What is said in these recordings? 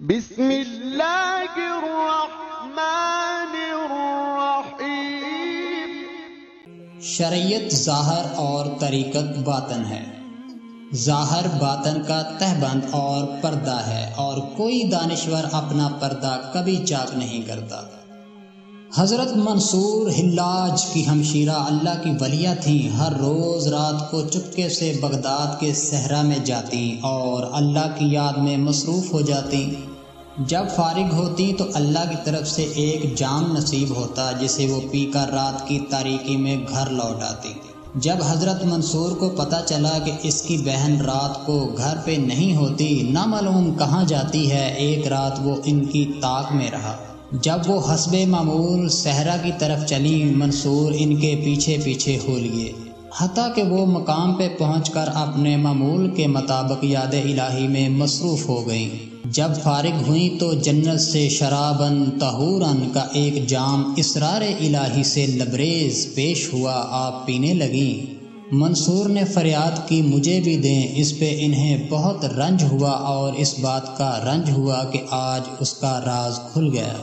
بسم اللہ الرحمن الرحیم۔ شریعت ظاہر اور طریقت باطن ہے۔ ظاہر باطن کا تہبند اور پردہ ہے، اور کوئی دانشور اپنا پردہ کبھی چاک نہیں کرتا۔ حضرت منصور حلاج کی ہمشیرہ اللہ کی ولیہ تھیں۔ ہر روز رات کو چپکے سے بغداد کے صحرا میں جاتی اور اللہ کی یاد میں مصروف ہو جاتی۔ جب فارغ ہوتی تو اللہ کی طرف سے ایک جام نصیب ہوتا جسے وہ پی کر رات کی تاریکی میں گھر لوٹ آتی۔ جب حضرت منصور کو پتہ چلا کہ اس کی بہن رات کو گھر پہ نہیں ہوتی، نہ معلوم کہاں جاتی ہے، ایک رات وہ ان کی طاق میں رہا۔ جب وہ حسب معمول صحرا کی طرف چلی، منصور ان کے پیچھے پیچھے ہو لیے، حتیٰ کہ وہ مقام پہ پہنچ کر اپنے معمول کے مطابق یاد الہی میں مصروف ہو گئیں۔ جب فارغ ہوئیں تو جنت سے شرابن طہورن کا ایک جام اسرار الہی سے لبریز پیش ہوا، آپ پینے لگیں۔ منصور نے فریاد کی، مجھے بھی دیں۔ اس پہ انہیں بہت رنج ہوا، اور اس بات کا رنج ہوا کہ آج اس کا راز کھل گیا۔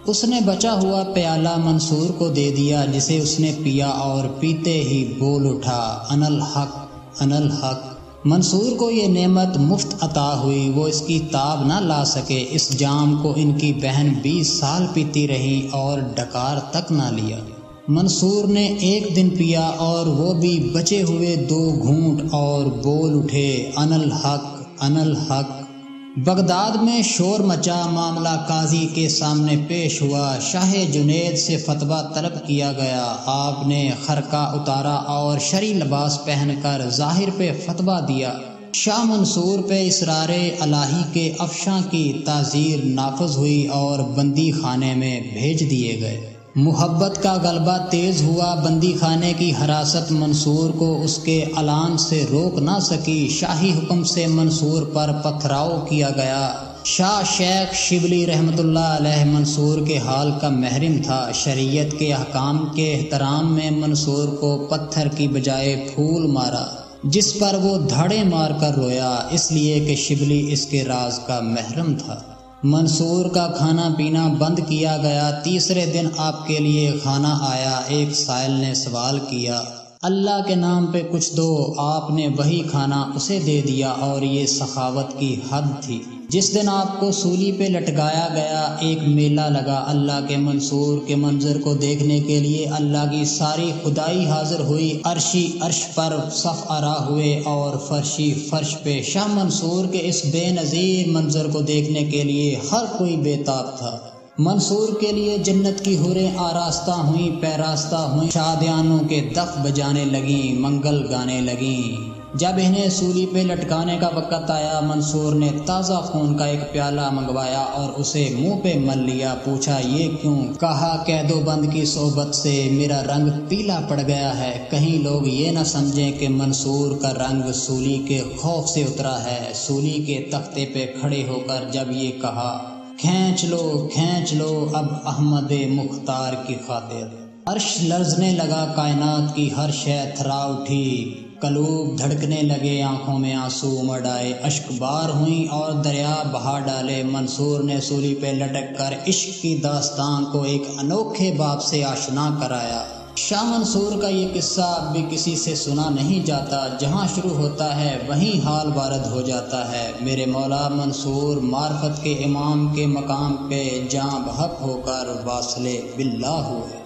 اس نے بچا ہوا پیالہ منصور کو دے دیا، جسے اس نے پیا، اور پیتے ہی بول اٹھا، انا الحق انا الحق۔ منصور کو یہ نعمت مفت عطا ہوئی، وہ اس کی تاب نہ لا سکے۔ اس جام کو ان کی بہن 20 سال پیتی رہی اور ڈکار تک نہ لیا۔ منصور نے ایک دن پیا، اور وہ بھی بچے ہوئے 2 گھونٹ، اور بول اٹھے، انا الحق انا الحق۔ بغداد میں شور مچا، معاملہ قاضی کے سامنے پیش ہوا۔ شاہ جنید سے فتویٰ طلب کیا گیا۔ آپ نے خرقہ اتارا اور شرعی لباس پہن کر ظاہر پہ فتویٰ دیا۔ شاہ منصور پہ اسرار الہی کے افشاں کی تعزیر نافذ ہوئی اور بندی خانے میں بھیج دیے گئے۔ محبت کا غلبہ تیز ہوا، بندی خانے کی حراست منصور کو اس کے اعلان سے روک نہ سکی۔ شاہی حکم سے منصور پر پتھراؤ کیا گیا۔ شاہ شیخ شبلی رحمۃ اللہ علیہ منصور کے حال کا محرم تھا۔ شریعت کے احکام کے احترام میں منصور کو پتھر کی بجائے پھول مارا، جس پر وہ دھاڑے مار کر رویا، اس لیے کہ شبلی اس کے راز کا محرم تھا۔ منصور کا کھانا پینا بند کیا گیا۔ تیسرے دن آپ کے لیے کھانا آیا۔ ایک سائل نے سوال کیا، اللہ کے نام پہ کچھ دو۔ آپ نے وہی کھانا اسے دے دیا، اور یہ سخاوت کی حد تھی۔ جس دن آپ کو سولی پہ لٹکایا گیا، ایک میلہ لگا۔ اللہ کے منصور کے منظر کو دیکھنے کے لیے اللہ کی ساری خدائی حاضر ہوئی۔ عرشی عرش پر صف آرا ہوئے، اور فرشی فرش پہ۔ شاہ منصور کے اس بے نظیر منظر کو دیکھنے کے لیے ہر کوئی بے تاب تھا۔ منصور کے لیے جنت کی حوریں آراستہ ہوئیں، پیراستہ ہوئیں، شادیانوں کے دف بجانے لگیں، منگل گانے لگیں۔ جب انہیں سولی پہ لٹکانے کا وقت آیا، منصور نے تازہ خون کا ایک پیالہ منگوایا اور اسے منہ پہ مل لیا۔ پوچھا، یہ کیوں؟ کہا، قید و بند کی صحبت سے میرا رنگ پیلا پڑ گیا ہے، کہیں لوگ یہ نہ سمجھیں کہ منصور کا رنگ سولی کے خوف سے اترا ہے۔ سولی کے تختے پہ کھڑے ہو کر جب یہ کہا، کھینچ لو اب احمد مختار کی خاطر۔ عرش لرزنے لگا، کائنات کی ہر شے تھرا اٹھی، قلوب دھڑکنے لگے، آنکھوں میں آنسو امڑ آئے، اشک بار ہوئیں اور دریا بہا ڈالے۔ منصور نے سولی پہ لٹک کر عشق کی داستان کو ایک انوکھے باب سے آشنا کرایا۔ شاہ منصور کا یہ قصہ اب بھی کسی سے سنا نہیں جاتا۔ جہاں شروع ہوتا ہے وہیں حال وارد ہو جاتا ہے۔ میرے مولا منصور معرفت کے امام کے مقام پہ جاں بحق ہو کر واصل باللہ ہوئے۔